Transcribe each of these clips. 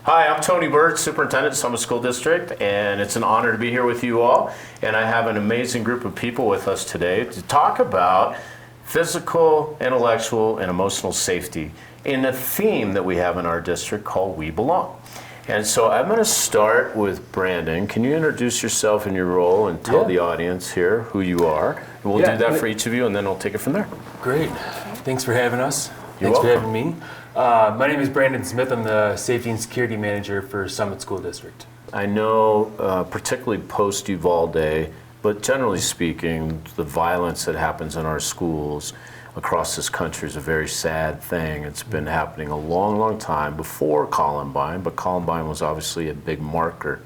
Hi, I'm Tony Bird, Superintendent, Summit School District, and it's an honor to be here with you all. And I have an amazing group of people with us today to talk about physical, intellectual, and emotional safety in a theme that we have in our district called We Belong. And so I'm going to start with Brandon. Can you introduce yourself and your role and tell the audience here who you are? And we'll do that for each of you, and then we'll take it from there. Great. Thanks for having us. You're Thanks welcome. for having me. My name is Brandon Smith. I'm the Safety and Security Manager for Summit School District. I know, particularly post-Uvalde, but generally speaking, the violence that happens in our schools across this country is a very sad thing. It's been happening a long, long time before Columbine, but Columbine was obviously a big marker.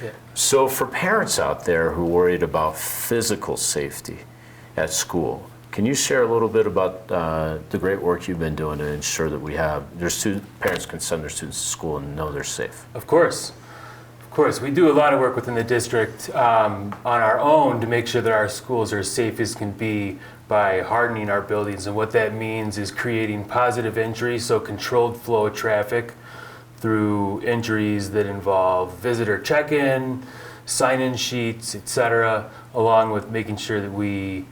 Yeah. So for parents out there who are worried about physical safety at school, can you share a little bit about the great work you've been doing to ensure that we have parents can send their students to school and know they're safe? Of course. We do a lot of work within the district on our own to make sure that our schools are as safe as can be by hardening our buildings. And what that means is creating positive entry, so controlled flow of traffic through entries that involve visitor check-in, sign-in sheets, etc., along with making sure that we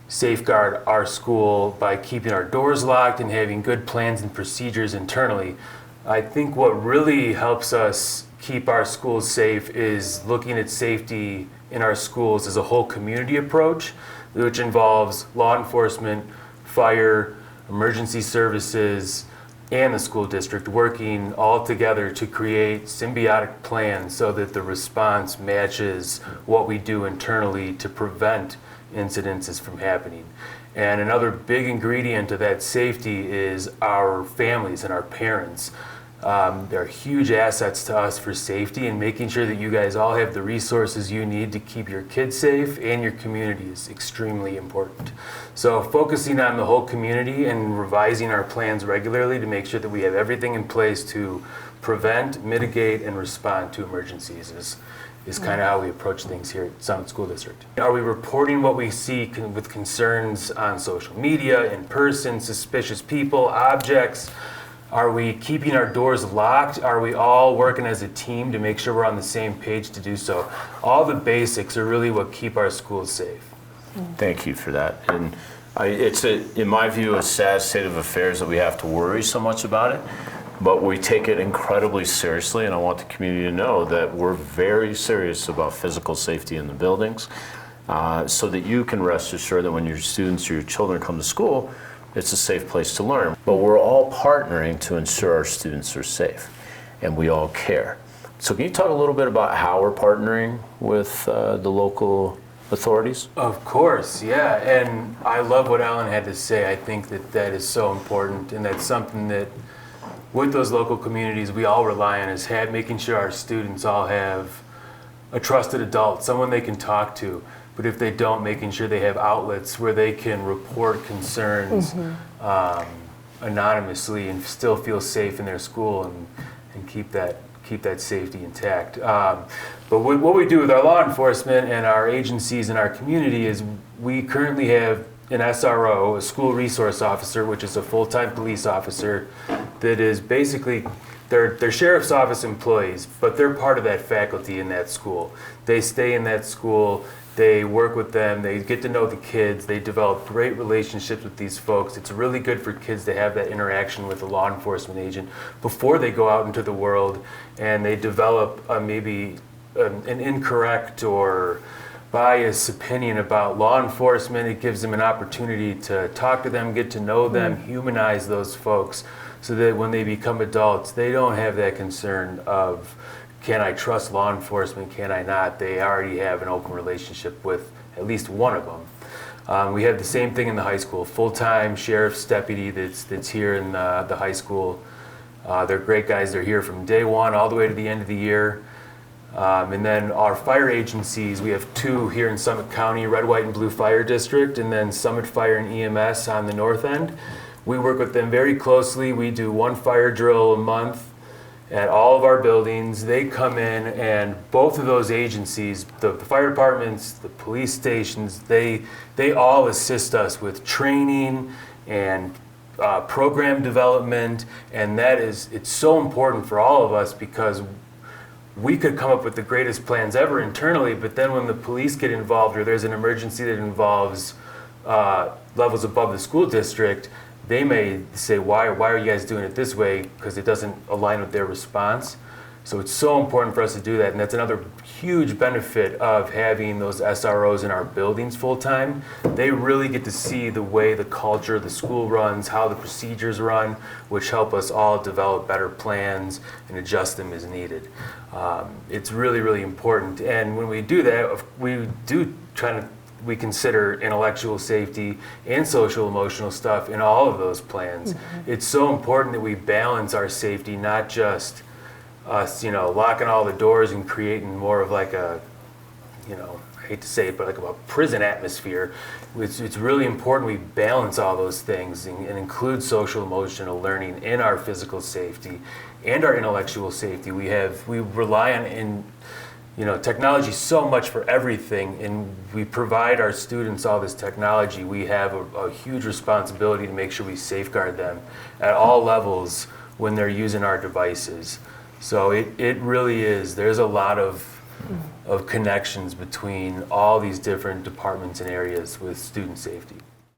safeguard our school by keeping our doors locked and having good plans and procedures internally. I think what really helps us keep our schools safe is looking at safety in our schools as a whole community approach, which involves law enforcement, fire, emergency services, and the school district working all together to create symbiotic plans so that the response matches what we do internally to prevent incidences from happening. And another big ingredient of that safety is our families and our parents. They're huge assets to us for safety, and making sure that you guys all have the resources you need to keep your kids safe and your community is extremely important. So focusing on the whole community and revising our plans regularly to make sure that we have everything in place to prevent, mitigate, and respond to emergencies is kind of how we approach things here at Summit School District. Are we reporting what we see with concerns on social media, in person, suspicious people, objects? Are we keeping our doors locked? Are we all working as a team to make sure we're on the same page to do so? All the basics are really what keep our schools safe. Thank you for that. And it's, in my view, a sad state of affairs that we have to worry so much about it, but we take it incredibly seriously, and I want the community to know that we're very serious about physical safety in the buildings, so that you can rest assured that when your students or your children come to school, it's a safe place to learn. But we're all partnering to ensure our students are safe, and we all care. So can you talk a little bit about how we're partnering with the local authorities? Of course, yeah. And I love what Alan had to say. I think that is so important, and that's something that with those local communities we all rely on, is making sure our students all have a trusted adult, someone they can talk to. But if they don't, making sure they have outlets where they can report concerns anonymously and still feel safe in their school and keep that safety intact. But what we do with our law enforcement and our agencies in our community is we currently have an SRO, a school resource officer, which is a full-time police officer that is basically, they're sheriff's office employees, but they're part of that faculty in that school. They stay in that school. They work with them, they get to know the kids, they develop great relationships with these folks. It's really good for kids to have that interaction with a law enforcement agent before they go out into the world and they develop maybe an incorrect or biased opinion about law enforcement. It gives them an opportunity to talk to them, get to know them, humanize those folks, so that when they become adults, they don't have that concern of, can I trust law enforcement? Can I not? They already have an open relationship with at least one of them. We have the same thing in the high school. Full-time sheriff's deputy that's here in the high school. They're great guys. They're here from day one all the way to the end of the year. And then our fire agencies, we have two here in Summit County, Red, White, and Blue Fire District, and then Summit Fire and EMS on the north end. We work with them very closely. We do one fire drill a month at all of our buildings. They come in, and both of those agencies, the fire departments, the police stations, they all assist us with training and program development, and it's so important for all of us because we could come up with the greatest plans ever internally, but then when the police get involved or there's an emergency that involves levels above the school district, they may say, why are you guys doing it this way? Because it doesn't align with their response. So it's so important for us to do that, and that's another huge benefit of having those SROs in our buildings full-time. They really get to see the way the culture of the school runs, how the procedures run, which help us all develop better plans and adjust them as needed. It's really, really important, and when we do that, we consider intellectual safety and social emotional stuff in all of those plans. It's so important that we balance our safety, not just us, locking all the doors and creating more of like a, I hate to say it, but like a prison atmosphere. It's really important we balance all those things and include social emotional learning in our physical safety and our intellectual safety. We rely on technology so much for everything, and we provide our students all this technology. We have a huge responsibility to make sure we safeguard them at all levels when they're using our devices. So it really is. There's a lot of connections between all these different departments and areas with student safety.